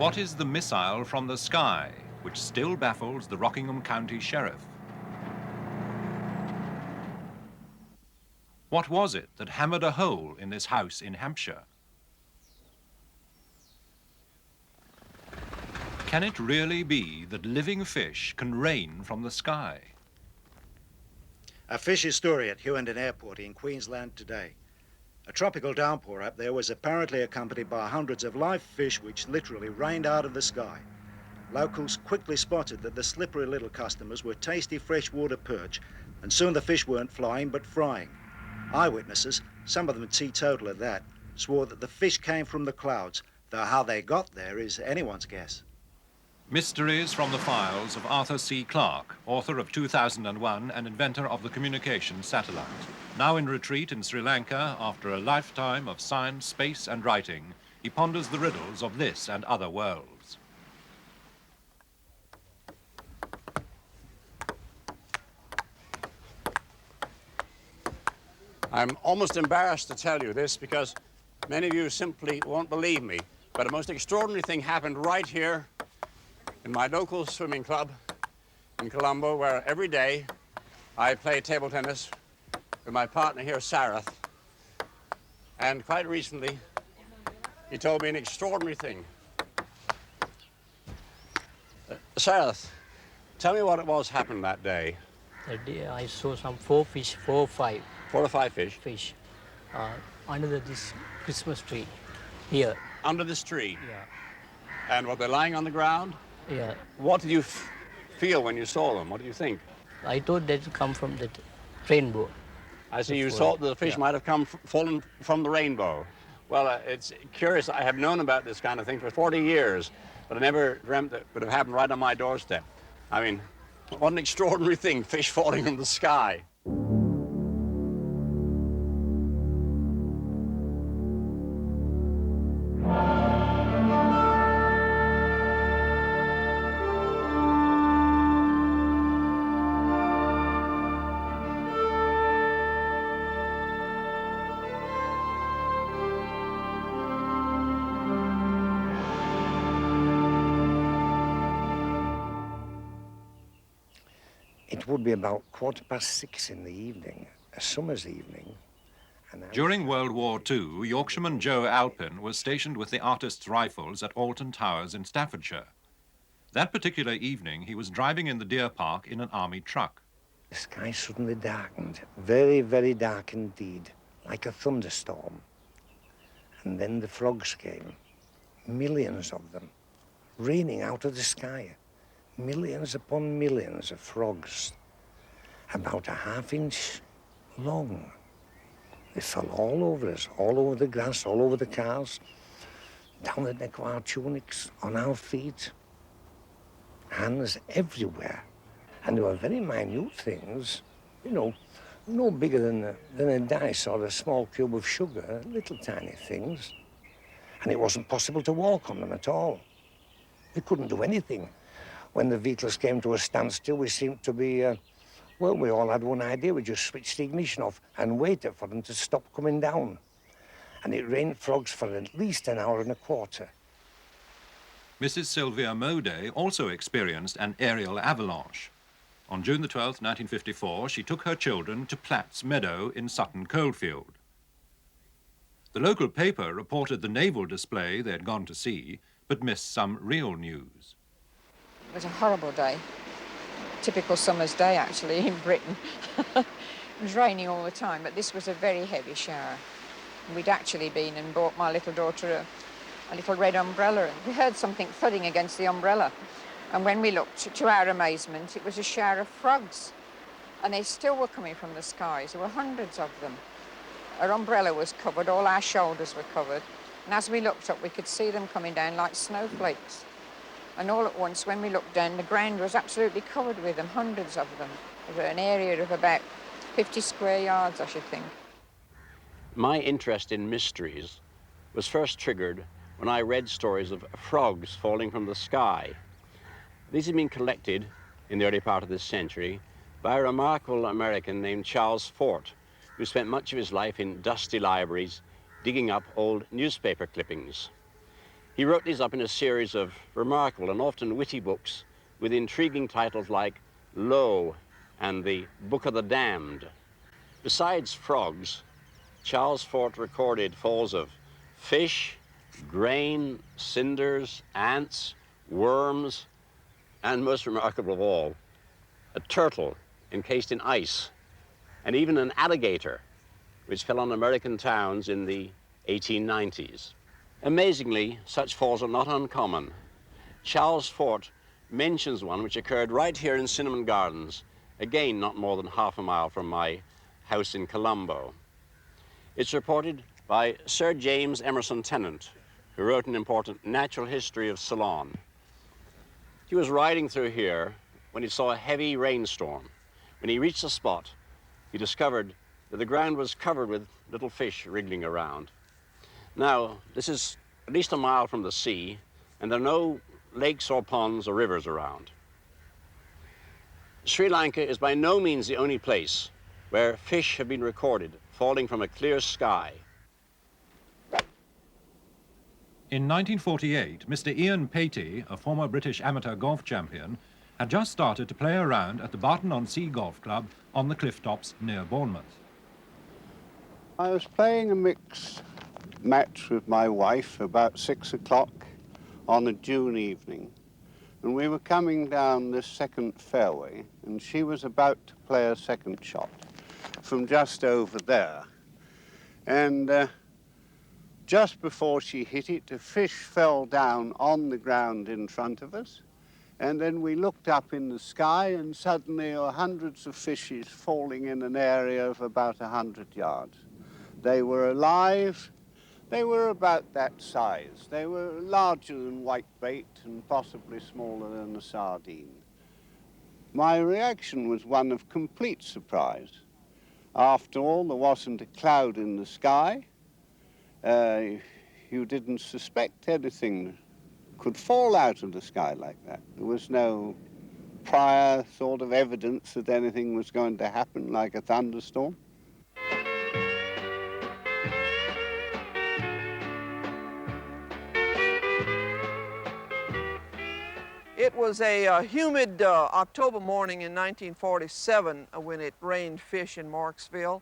What is the missile from the sky which still baffles the Rockingham County Sheriff? What was it that hammered a hole in this house in Hampshire? Can it really be that living fish can rain from the sky? A fishy story at Hughenden Airport in Queensland today. A tropical downpour up there was apparently accompanied by hundreds of live fish which literally rained out of the sky. Locals quickly spotted that the slippery little customers were tasty freshwater perch, and soon the fish weren't flying but frying. Eyewitnesses, some of them teetotal at that, swore that the fish came from the clouds, though how they got there is anyone's guess. Mysteries from the files of Arthur C. Clarke, author of 2001 and inventor of the communications satellite. Now in retreat in Sri Lanka after a lifetime of science, space and writing, he ponders the riddles of this and other worlds. I'm almost embarrassed to tell you this because many of you simply won't believe me, but a most extraordinary thing happened right here in my local swimming club in Colombo, where every day I play table tennis with my partner here, Sarath. And quite recently, he told me an extraordinary thing. Sarath, tell me what it was happened that day. That day I saw some 4 or 5. 4 or 5 fish? Fish under this Christmas tree here. Under this tree? Yeah. And were they lying on the ground? Yeah. What did you feel when you saw them? What did you think? I thought that come from that rainbow. I see. You thought the fish might have fallen from the rainbow. Well, it's curious. I have known about this kind of thing for 40 years, but I never dreamt that it would have happened right on my doorstep. I mean, what an extraordinary thing, fish falling from the sky. It would be about 6:15 in the evening, a summer's evening. During World War II, Yorkshireman Joe Alpin was stationed with the Artists' Rifles at Alton Towers in Staffordshire. That particular evening, he was driving in the deer park in an army truck. The sky suddenly darkened, very, very dark indeed, like a thunderstorm. And then the frogs came, millions of them, raining out of the sky. Millions upon millions of frogs, about a half-inch long. They fell all over us, all over the grass, all over the cars, down the neck of our tunics, on our feet, hands everywhere. And they were very minute things, you know, no bigger than a dice or a small cube of sugar, little tiny things. And it wasn't possible to walk on them at all. We couldn't do anything. When the vehicles came to a standstill, we seemed to be, well, we all had one idea. We just switched the ignition off and waited for them to stop coming down. And it rained frogs for at least an hour and a quarter. Mrs. Sylvia Moday also experienced an aerial avalanche. On June the 12th, 1954, she took her children to Platt's Meadow in Sutton Coldfield. The local paper reported the naval display they had gone to see, but missed some real news. It was a horrible day. Typical summer's day, actually, in Britain. It was raining all the time, but this was a very heavy shower. We'd actually been and bought my little daughter a little red umbrella, and we heard something thudding against the umbrella. And when we looked, to our amazement, it was a shower of frogs. And they still were coming from the skies. There were hundreds of them. Our umbrella was covered, all our shoulders were covered. And as we looked up, we could see them coming down like snowflakes. And all at once, when we looked down, the ground was absolutely covered with them, hundreds of them, over an area of about 50 square yards, I should think. My interest in mysteries was first triggered when I read stories of frogs falling from the sky. These had been collected in the early part of this century by a remarkable American named Charles Fort, who spent much of his life in dusty libraries digging up old newspaper clippings. He wrote these up in a series of remarkable and often witty books with intriguing titles like Lo and the Book of the Damned. Besides frogs, Charles Fort recorded falls of fish, grain, cinders, ants, worms, and most remarkable of all, a turtle encased in ice, and even an alligator, which fell on American towns in the 1890s. Amazingly, such falls are not uncommon. Charles Fort mentions one which occurred right here in Cinnamon Gardens, again not more than half a mile from my house in Colombo. It's reported by Sir James Emerson Tennant, who wrote an important natural history of Ceylon. He was riding through here when he saw a heavy rainstorm. When he reached the spot, he discovered that the ground was covered with little fish wriggling around. Now, this is at least a mile from the sea, and there are no lakes or ponds or rivers around. Sri Lanka is by no means the only place where fish have been recorded falling from a clear sky. In 1948, Mr. Ian Patey, a former British amateur golf champion, had just started to play around at the Barton-on-Sea Golf Club on the cliff tops near Bournemouth. I was playing a mixed match with my wife about 6 o'clock on a June evening, and we were coming down this second fairway, and she was about to play a second shot from just over there. And just before she hit it, a fish fell down on the ground in front of us, and then we looked up in the sky, and suddenly there were hundreds of fishes falling in an area of about 100 yards. They were alive. They were about that size. They were larger than whitebait and possibly smaller than a sardine. My reaction was one of complete surprise. After all, there wasn't a cloud in the sky. You didn't suspect anything could fall out of the sky like that. There was no prior sort of evidence that anything was going to happen, like a thunderstorm. It was a humid October morning in 1947 when it rained fish in Marksville.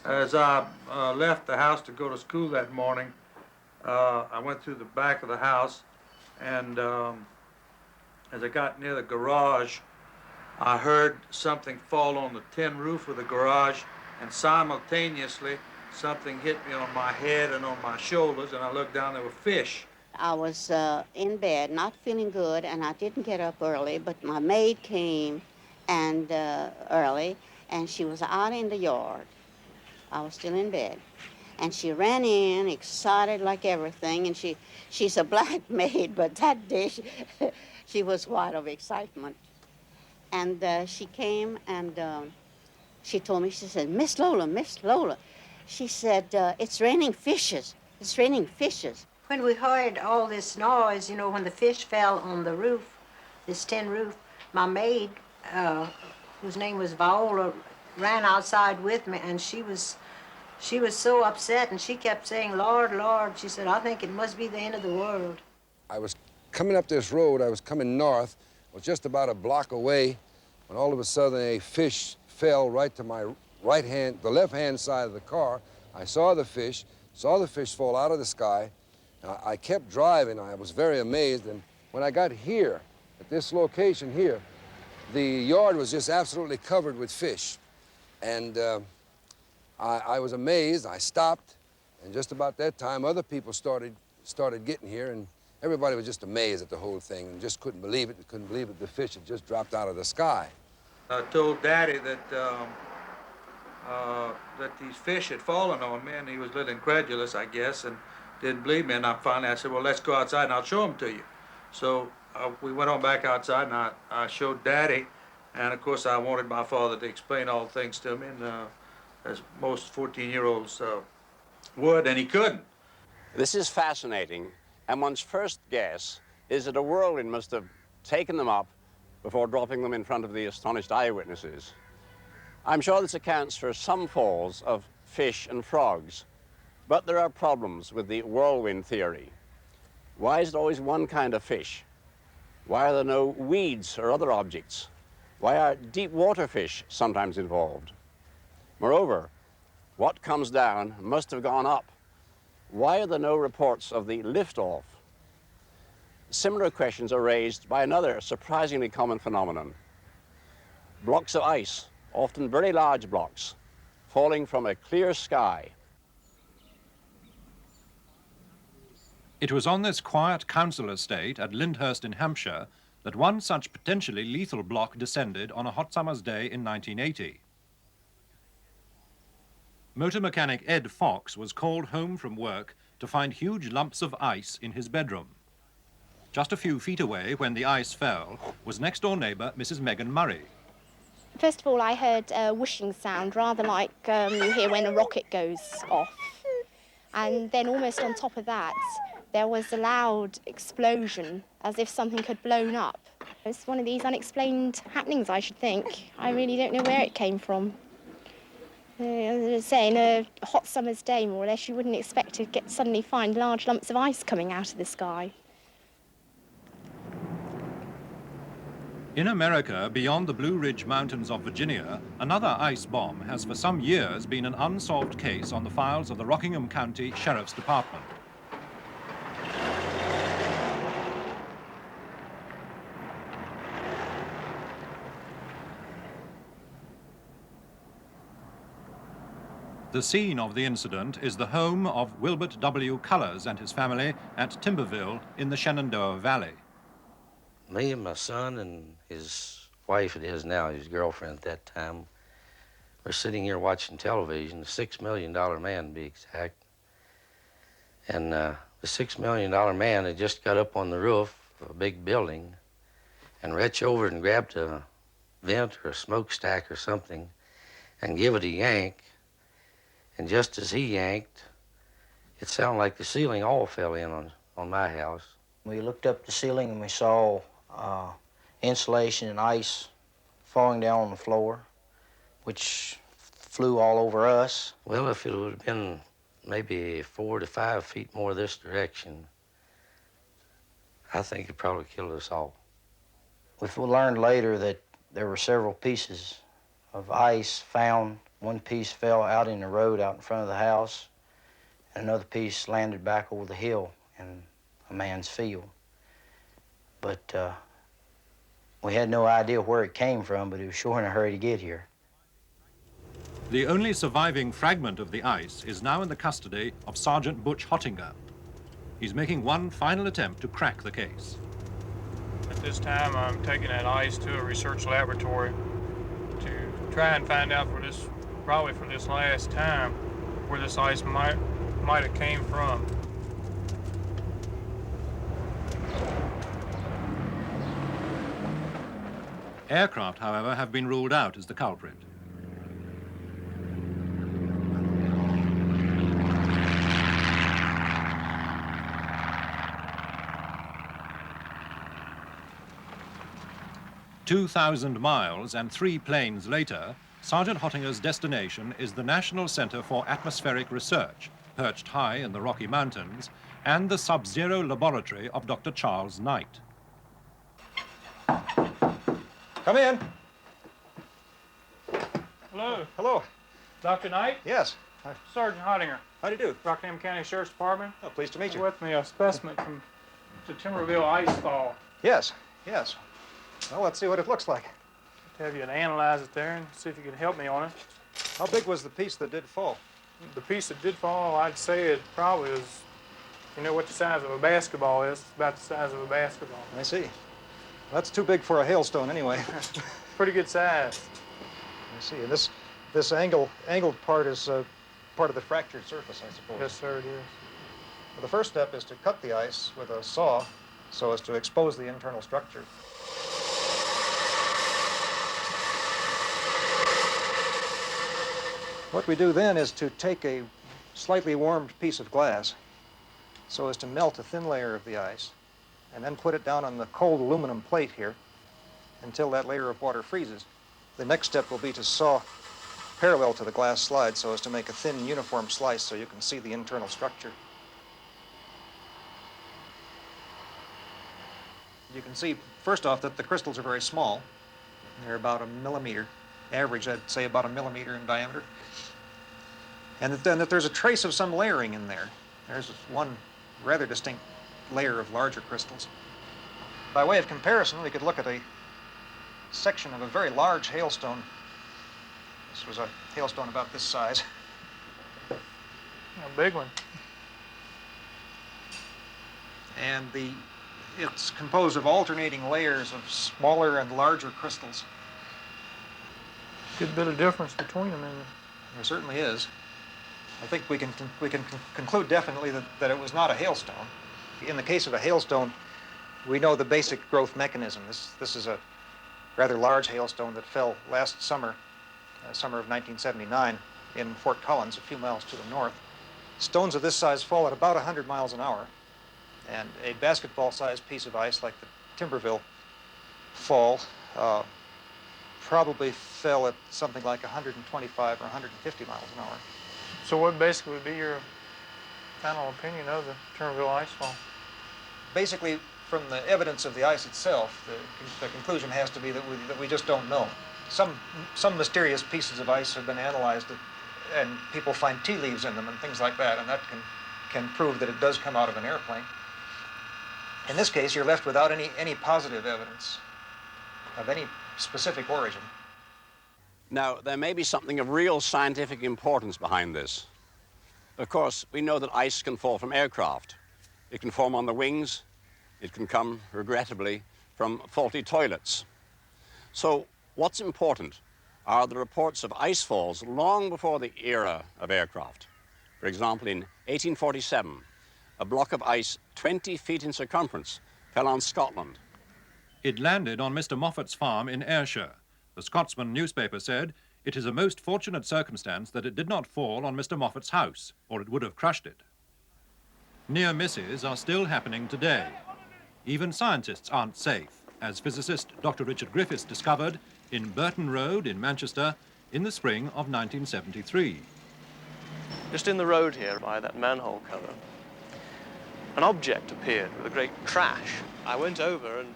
As I left the house to go to school that morning, I went through the back of the house, and as I got near the garage, I heard something fall on the tin roof of the garage, and simultaneously something hit me on my head and on my shoulders, and I looked down, there were fish. I was in bed, not feeling good, and I didn't get up early, but my maid came and early, and she was out in the yard. I was still in bed. And she ran in, excited like everything, and she's a black maid, but that day she was wild of excitement. And she came and she told me, she said, Miss Lola, she said, it's raining fishes, it's raining fishes. When we heard all this noise, you know, when the fish fell on the roof, this tin roof, my maid, whose name was Viola, ran outside with me, and she was so upset, and she kept saying, Lord, Lord. She said, I think it must be the end of the world. I was coming up this road, I was coming north, was just about a block away, when all of a sudden a fish fell right to my right hand, the left-hand side of the car. I saw the fish fall out of the sky. I kept driving, I was very amazed, and when I got here, at this location here, the yard was just absolutely covered with fish. And I was amazed. I stopped, and just about that time, other people started getting here, and everybody was just amazed at the whole thing and just couldn't believe it. Couldn't believe that the fish had just dropped out of the sky. I told Daddy that that these fish had fallen on me, and he was a little incredulous, I guess, and didn't believe me. And finally I said, well, let's go outside and I'll show them to you. So we went on back outside, and I showed Daddy, and of course I wanted my father to explain all things to me, and as most 14-year-olds would, and he couldn't. This is fascinating, and one's first guess is that a whirlwind must have taken them up before dropping them in front of the astonished eyewitnesses. I'm sure this accounts for some falls of fish and frogs, but there are problems with the whirlwind theory. Why is it always one kind of fish? Why are there no weeds or other objects? Why are deep water fish sometimes involved? Moreover, what comes down must have gone up. Why are there no reports of the liftoff? Similar questions are raised by another surprisingly common phenomenon. Blocks of ice, often very large blocks, falling from a clear sky. It was on this quiet council estate at Lyndhurst in Hampshire that one such potentially lethal block descended on a hot summer's day in 1980. Motor mechanic Ed Fox was called home from work to find huge lumps of ice in his bedroom. Just a few feet away, when the ice fell, was next-door neighbour Mrs. Megan Murray. First of all, I heard a whooshing sound, rather like you hear when a rocket goes off. And then almost on top of that, there was a loud explosion, as if something had blown up. It's one of these unexplained happenings, I should think. I really don't know where it came from. As I was saying, a hot summer's day, more or less, you wouldn't expect to suddenly find large lumps of ice coming out of the sky. In America, beyond the Blue Ridge Mountains of Virginia, another ice bomb has for some years been an unsolved case on the files of the Rockingham County Sheriff's Department. The scene of the incident is the home of Wilbert W. Cullers and his family at Timberville in the Shenandoah Valley. Me and my son and his wife, it is now, his girlfriend at that time, were sitting here watching television, the $6 million man to be exact. And the $6 million man had just got up on the roof of a big building and reached over and grabbed a vent or a smokestack or something and give it a yank. And just as he yanked, it sounded like the ceiling all fell in on my house. We looked up the ceiling and we saw insulation and ice falling down on the floor, which flew all over us. Well, if it would have been maybe 4 to 5 feet more this direction, I think it probably killed us all. We learned later that there were several pieces of ice found. One piece fell out in the road out in front of the house, and another piece landed back over the hill in a man's field. But we had no idea where it came from, but it was sure in a hurry to get here. The only surviving fragment of the ice is now in the custody of Sergeant Butch Hottinger. He's making one final attempt to crack the case. At this time, I'm taking that ice to a research laboratory to try and find out probably for this last time, where this ice might have came from. Aircraft, however, have been ruled out as the culprit. "2,000 miles and 3 planes later, Sergeant Hottinger's destination is the National Center for Atmospheric Research, perched high in the Rocky Mountains, and the Sub-Zero Laboratory of Dr. Charles Knight. Come in. Hello. Hello. Dr. Knight? Yes. Sergeant Hottinger. How do you do? Rockingham County Sheriff's Department. Oh, pleased to meet you. With me a specimen from the Timberville ice fall. Yes, yes. Well, let's see what it looks like. I'll have you to analyze it there and see if you can help me on it. How big was the piece that did fall? The piece that did fall, I'd say it probably was, you know what the size of a basketball is? It's about the size of a basketball. I see. That's too big for a hailstone anyway. Pretty good size. I see. And this angled part is part of the fractured surface, I suppose. Yes, sir, it is. Well, the first step is to cut the ice with a saw so as to expose the internal structure. What we do then is to take a slightly warmed piece of glass so as to melt a thin layer of the ice, and then put it down on the cold aluminum plate here until that layer of water freezes. The next step will be to saw parallel to the glass slide so as to make a thin uniform slice so you can see the internal structure. You can see, first off, that the crystals are very small. They're about 1 millimeter. Average, I'd say about 1 millimeter in diameter. And then that there's a trace of some layering in there. There's one rather distinct layer of larger crystals. By way of comparison, we could look at a section of a very large hailstone. This was a hailstone about this size. A big one. And it's composed of alternating layers of smaller and larger crystals. Good bit of difference between them, isn't there? There certainly is. I think we can conclude definitely that it was not a hailstone. In the case of a hailstone, we know the basic growth mechanism. This is a rather large hailstone that fell last summer, summer of 1979, in Fort Collins, a few miles to the north. Stones of this size fall at about 100 miles an hour, and a basketball-sized piece of ice like the Timberville fall probably fell at something like 125 or 150 miles an hour. So what basically would be your final opinion of the Timberville icefall? Basically, from the evidence of the ice itself, the conclusion has to be that we just don't know. Some mysterious pieces of ice have been analyzed, and people find tea leaves in them and things like that, and that can prove that it does come out of an airplane. In this case, you're left without any positive evidence of any specific origin. Now, there may be something of real scientific importance behind this. Of course, we know that ice can fall from aircraft. It can form on the wings. It can come, regrettably, from faulty toilets. So what's important are the reports of ice falls long before the era of aircraft. For example, in 1847, a block of ice 20 feet in circumference fell on Scotland. It landed on Mr. Moffat's farm in Ayrshire. The Scotsman newspaper said, "It is a most fortunate circumstance that it did not fall on Mr. Moffat's house, or it would have crushed it." Near misses are still happening today. Even scientists aren't safe, as physicist Dr. Richard Griffiths discovered in Burton Road in Manchester in the spring of 1973. Just in the road here, by that manhole cover, an object appeared with a great crash. I went over and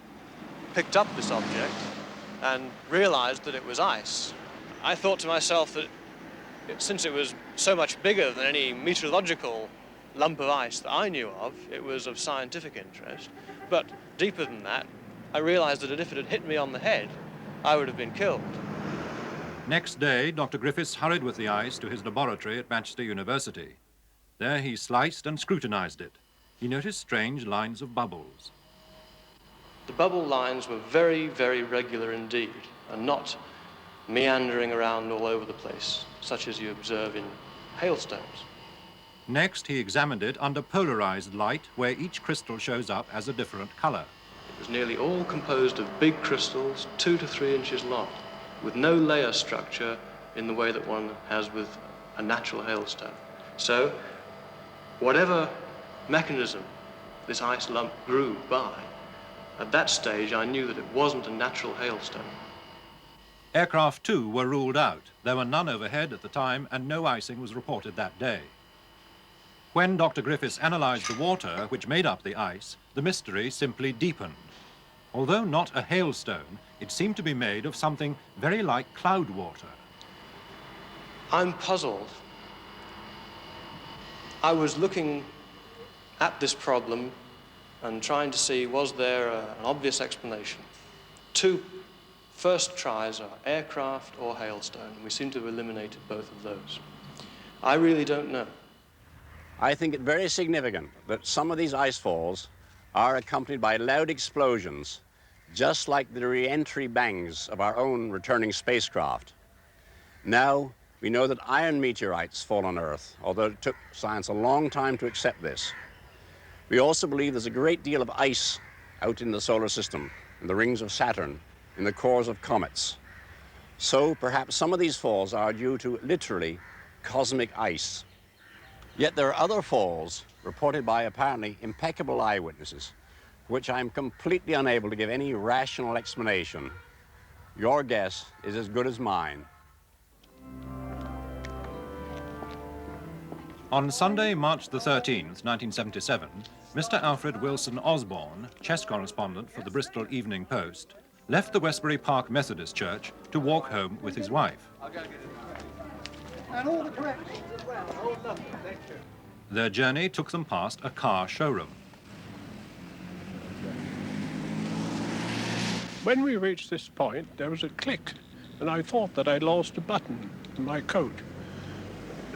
picked up this object and realized that it was ice. I thought to myself that since it was so much bigger than any meteorological lump of ice that I knew of, it was of scientific interest. But deeper than that, I realized that if it had hit me on the head, I would have been killed. Next day, Dr. Griffiths hurried with the ice to his laboratory at Manchester University. There he sliced and scrutinized it. He noticed strange lines of bubbles. The bubble lines were very, very regular indeed, and not meandering around all over the place, such as you observe in hailstones. Next, he examined it under polarized light, where each crystal shows up as a different color. It was nearly all composed of big crystals, 2 to 3 inches long, with no layer structure in the way that one has with a natural hailstone. So, whatever mechanism this ice lump grew by, at that stage I knew that it wasn't a natural hailstone. Aircraft, too, were ruled out. There were none overhead at the time, and no icing was reported that day. When Dr. Griffiths analyzed the water which made up the ice, the mystery simply deepened. Although not a hailstone, it seemed to be made of something very like cloud water. I'm puzzled. I was looking at this problem and trying to see, was there an obvious explanation? 2 first tries are aircraft or hailstone, and we seem to have eliminated both of those. I really don't know. I think it very significant that some of these ice falls are accompanied by loud explosions, just like the re-entry bangs of our own returning spacecraft. Now, we know that iron meteorites fall on Earth, although it took science a long time to accept this. We also believe there's a great deal of ice out in the solar system, in the rings of Saturn, in the cores of comets. So perhaps some of these falls are due to literally cosmic ice. Yet there are other falls reported by apparently impeccable eyewitnesses, which I'm completely unable to give any rational explanation. Your guess is as good as mine. On Sunday, March the 13th, 1977, Mr. Alfred Wilson Osborne, chess correspondent for the Bristol Evening Post, left the Westbury Park Methodist Church to walk home with his wife. And all the corrections as well. Oh, lovely, thank you. Their journey took them past a car showroom. When we reached this point, there was a click, and I thought that I'd lost a button in my coat.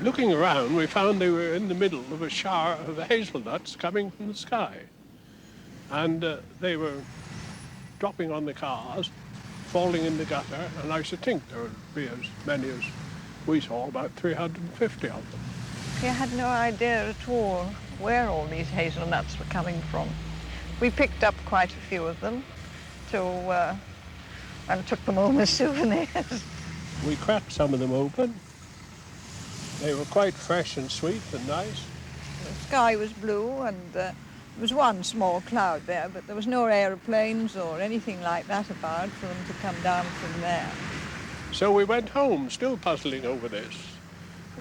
Looking around, we found they were in the middle of a shower of hazelnuts coming from the sky. And they were dropping on the cars, falling in the gutter, and I should think there would be as many as we saw, about 350 of them. We had no idea at all where all these hazelnuts were coming from. We picked up quite a few of them and took them home as souvenirs. We cracked some of them open. They were quite fresh and sweet and nice. The sky was blue and there was one small cloud there, but there was no aeroplanes or anything like that about for them to come down from there. So we went home, still puzzling over this.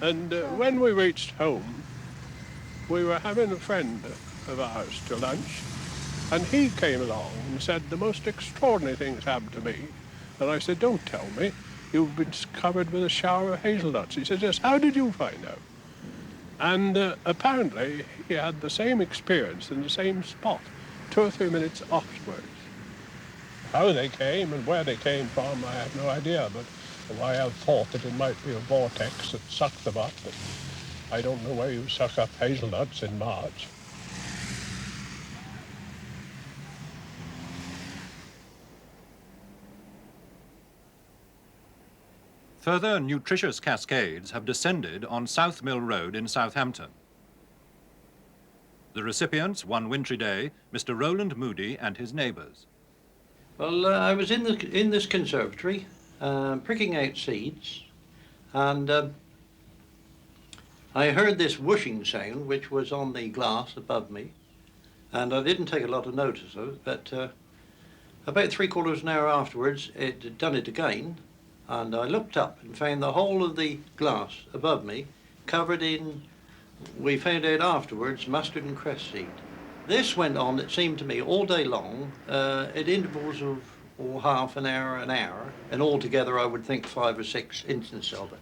And when we reached home, we were having a friend of ours to lunch, and he came along and said, the most extraordinary things happened to me. And I said, don't tell me, you've been covered with a shower of hazelnuts. He said, yes, how did you find out? And apparently he had the same experience in the same spot, 2 or 3 minutes afterwards. How they came and where they came from, I have no idea, but why I thought that it might be a vortex that sucked them up, but I don't know where you suck up hazelnuts in March. Further nutritious cascades have descended on South Mill Road in Southampton. The recipients, one wintry day, Mr. Roland Moody and his neighbours. Well, I was in this conservatory, pricking out seeds, and I heard this whooshing sound, which was on the glass above me, and I didn't take a lot of notice of it, but about 3/4 of an hour afterwards, it had done it again, and I looked up and found the whole of the glass above me covered in, we found out afterwards, mustard and cress seed. This went on, it seemed to me, all day long, at intervals of half an hour, and altogether I would think 5 or 6 instances of it.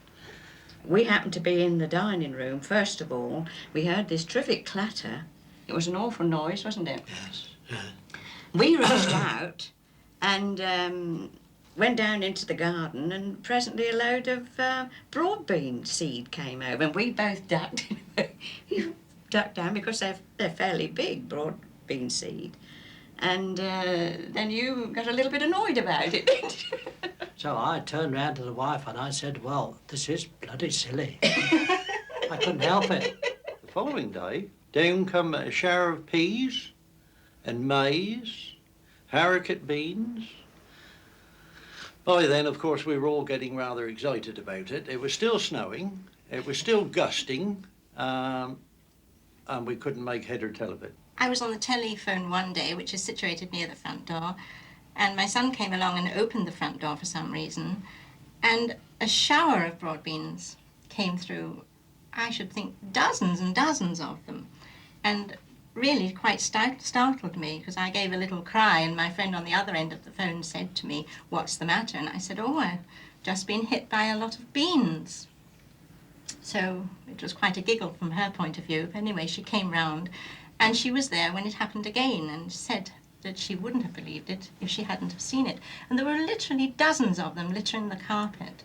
We happened to be in the dining room. First of all, we heard this terrific clatter. It was an awful noise, wasn't it? Yes. We rushed out and went down into the garden, and presently a load of broad bean seed came over, and we both ducked. Ducked down because they're fairly big, broad bean seed. And then you got a little bit annoyed about it, didn't you? So I turned round to the wife and I said, well, this is bloody silly. I couldn't help it. The following day, down come a shower of peas and maize, haricot beans. By then, of course, we were all getting rather excited about it. It was still snowing, it was still gusting, and we couldn't make head or tail of it. I was on the telephone one day, which is situated near the front door, and my son came along and opened the front door for some reason, and a shower of broad beans came through. I should think dozens and dozens of them, and really quite startled me, because I gave a little cry, and my friend on the other end of the phone said to me, what's the matter? And I said, oh, I've just been hit by a lot of beans. So it was quite a giggle from her point of view. Anyway, she came round, and she was there when it happened again, and said that she wouldn't have believed it if she hadn't have seen it. And there were literally dozens of them littering the carpet.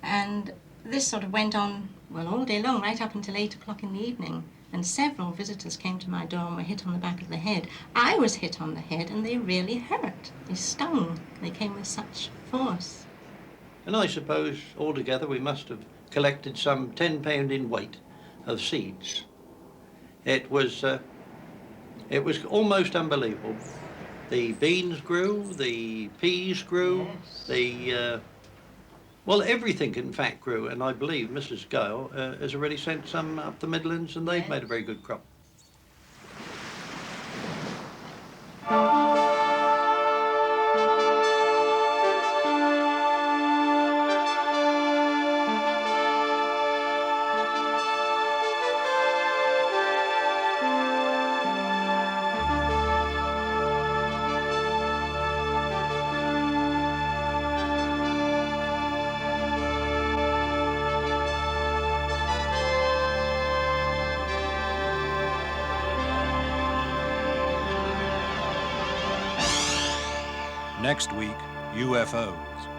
And this sort of went on, well, all day long, right up until 8 o'clock in the evening. And several visitors came to my door and were hit on the back of the head. I was hit on the head, and they really hurt. They stung. They came with such force. And I suppose altogether we must have collected some 10 pound in weight of seeds. It was almost unbelievable. The beans grew, the peas grew, yes. Well, everything in fact grew, and I believe Mrs. Gale has already sent some up the Midlands, and they've made a very good crop. Next week, UFOs.